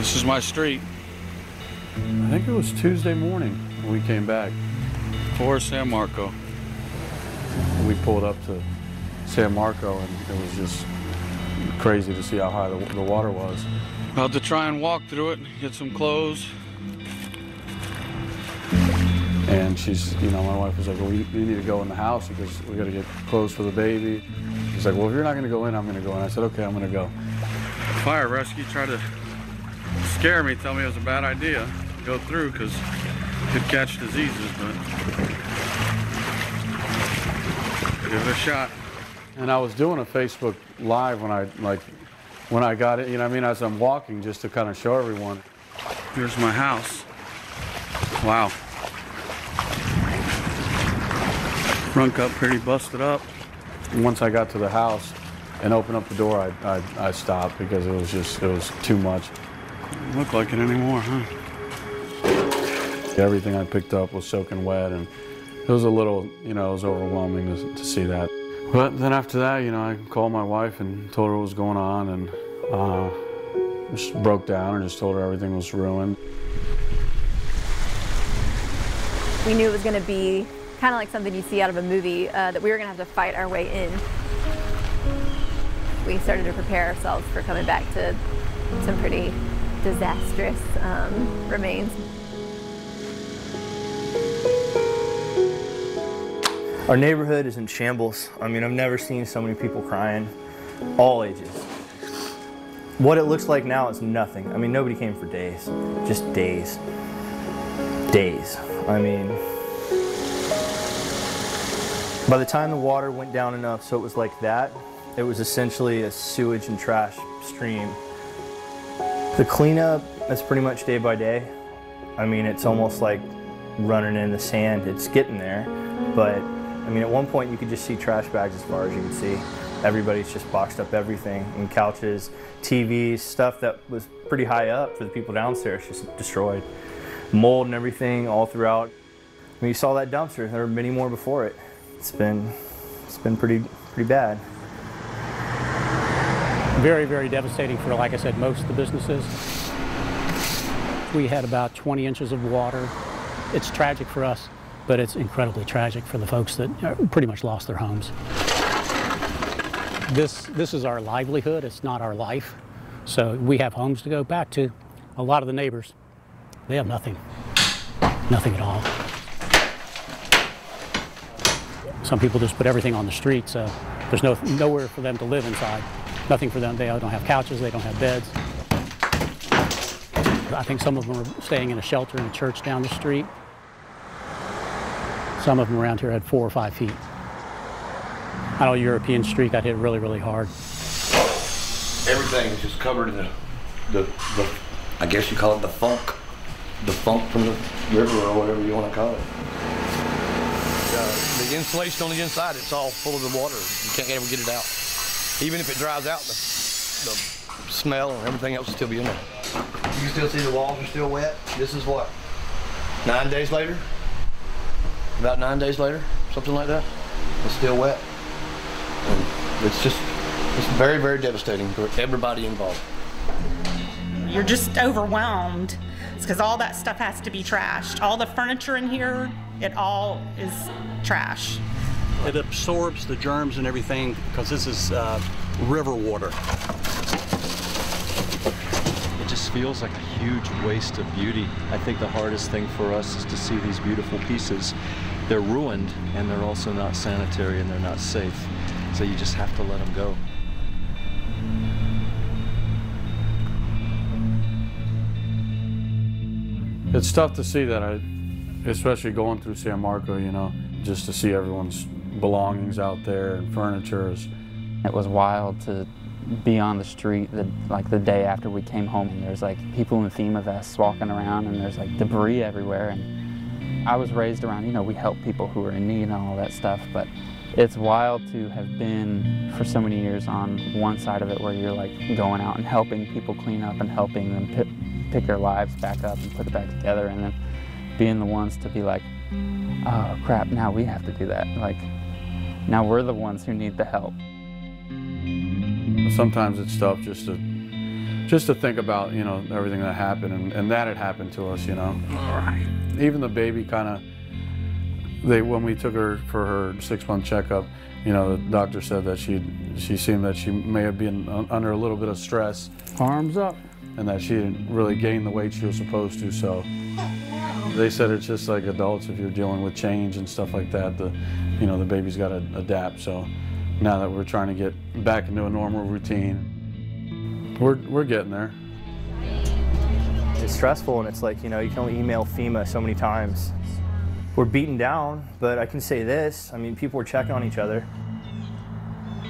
This is my street. I think it was Tuesday morning when we came back. For San Marco. We pulled up to San Marco and it was just crazy to see how high the water was. About to try and walk through it, get some clothes. And she's, you know, my wife was like, well, we need to go in the house because we got to get clothes for the baby. She's like, well, if you're not going to go in, I'm going to go in. I said, okay, I'm going to go. Fire rescue tried to scare me, tell me it was a bad idea to go through because it could catch diseases, but give it a shot. And I was doing a Facebook Live when I got it, you know what I mean, as I'm walking, just to kind of show everyone. Here's my house. Wow. Front cut pretty busted up. Once I got to the house and opened up the door, I stopped because it was too much. Doesn't look like it anymore, huh? Everything I picked up was soaking wet, and it was a little, you know, it was overwhelming to see that. But then after that, you know, I called my wife and told her what was going on, and just broke down and just told her everything was ruined. We knew it was going to be kind of like something you see out of a movie, that we were going to have to fight our way in. We started to prepare ourselves for coming back to some pretty disastrous remains. Our neighborhood is in shambles. I mean, I've never seen so many people crying, all ages. What it looks like now is nothing. I mean, nobody came for days, just days. Days. I mean, by the time the water went down enough so it was like that, it was essentially a sewage and trash stream. The cleanup is pretty much day by day. I mean, it's almost like running in the sand. It's getting there, but I mean, at one point you could just see trash bags as far as you could see. Everybody's just boxed up everything, and couches, TVs, stuff that was pretty high up for the people downstairs, just destroyed. Mold and everything all throughout. When you saw that dumpster, there were many more before it. It's been pretty bad. Very, very devastating for, like I said, most of the businesses. We had about 20 inches of water. It's tragic for us, but it's incredibly tragic for the folks that pretty much lost their homes. This is our livelihood, it's not our life. So we have homes to go back to. A lot of the neighbors, they have nothing. Nothing at all. Some people just put everything on the street, so there's nowhere for them to live inside. Nothing for them. They don't have couches, they don't have beds. I think some of them are staying in a shelter in a church down the street. Some of them around here had 4 or 5 feet. I know European Street got hit really, really hard. Everything is just covered in the I guess you call it the funk from the river or whatever you want to call it. The insulation on the inside, it's all full of the water. You can't ever get it out. Even if it dries out, the smell and everything else will still be in there. You can still see the walls are still wet. This is what, 9 days later? About 9 days later, something like that. It's still wet. And it's very, very devastating for everybody involved. You're just overwhelmed. It's because all that stuff has to be trashed. All the furniture in here, it all is trash. It absorbs the germs and everything because this is river water. It just feels like a huge waste of beauty. I think the hardest thing for us is to see these beautiful pieces. They're ruined, and they're also not sanitary, and they're not safe. So you just have to let them go. It's tough to see that, especially going through San Marco, you know, just to see everyone's belongings out there and furniture. It was wild to be on the street like the day after we came home, and there's like people in FEMA vests walking around, and there's like debris everywhere. And I was raised around, you know, we help people who are in need and all that stuff, but it's wild to have been for so many years on one side of it where you're like going out and helping people clean up and helping them pick their lives back up and put it back together, and then being the ones to be like, oh crap, now we have to do that. Like, now we're the ones who need the help. Sometimes it's tough just to just to think about, you know, everything that happened and that had happened to us, you know. Right. Even the baby kind of, when we took her for her 6-month checkup, you know, the doctor said that she seemed that she may have been under a little bit of stress. Arms up. And that she didn't really gain the weight she was supposed to, so they said it's just like adults, if you're dealing with change and stuff like that, you know, the baby's got to adapt. So now that we're trying to get back into a normal routine, we're getting there. It's stressful, and it's like, you know, you can only email FEMA so many times. We're beaten down, but I can say this, I mean, people were checking on each other.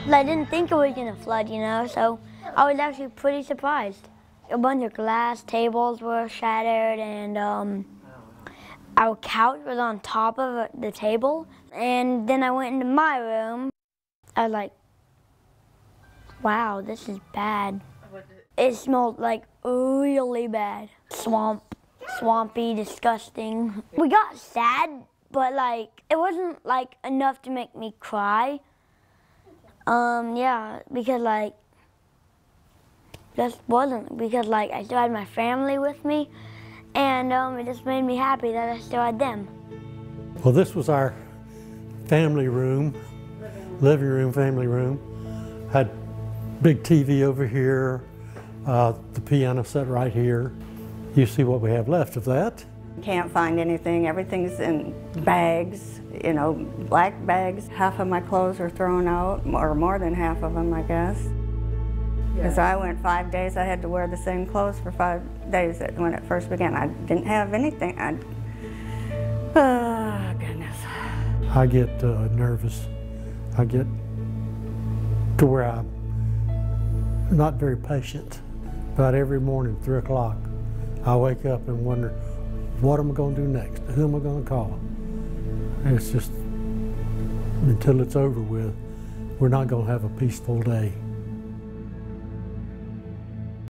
I didn't think it was gonna flood, you know, so I was actually pretty surprised. A bunch of glass tables were shattered, and our couch was on top of the table. And then I went into my room. I was like, wow, this is bad. It smelled like really bad. Swampy, disgusting. We got sad, but like, it wasn't like enough to make me cry. Yeah, because like, just wasn't, because like I still had my family with me, and it just made me happy that I still had them. Well, this was our family room, living room, family room. Had big TV over here, the piano set right here. You see what we have left of that. Can't find anything. Everything's in bags, you know, black bags. Half of my clothes are thrown out, or more than half of them, I guess. Because I went 5 days, I had to wear the same clothes for 5 days when it first began. I didn't have anything. Oh, goodness. I get nervous. I get to where I'm not very patient. About every morning, 3 o'clock, I wake up and wonder, what am I going to do next? Who am I going to call? And it's just, until it's over with, we're not going to have a peaceful day.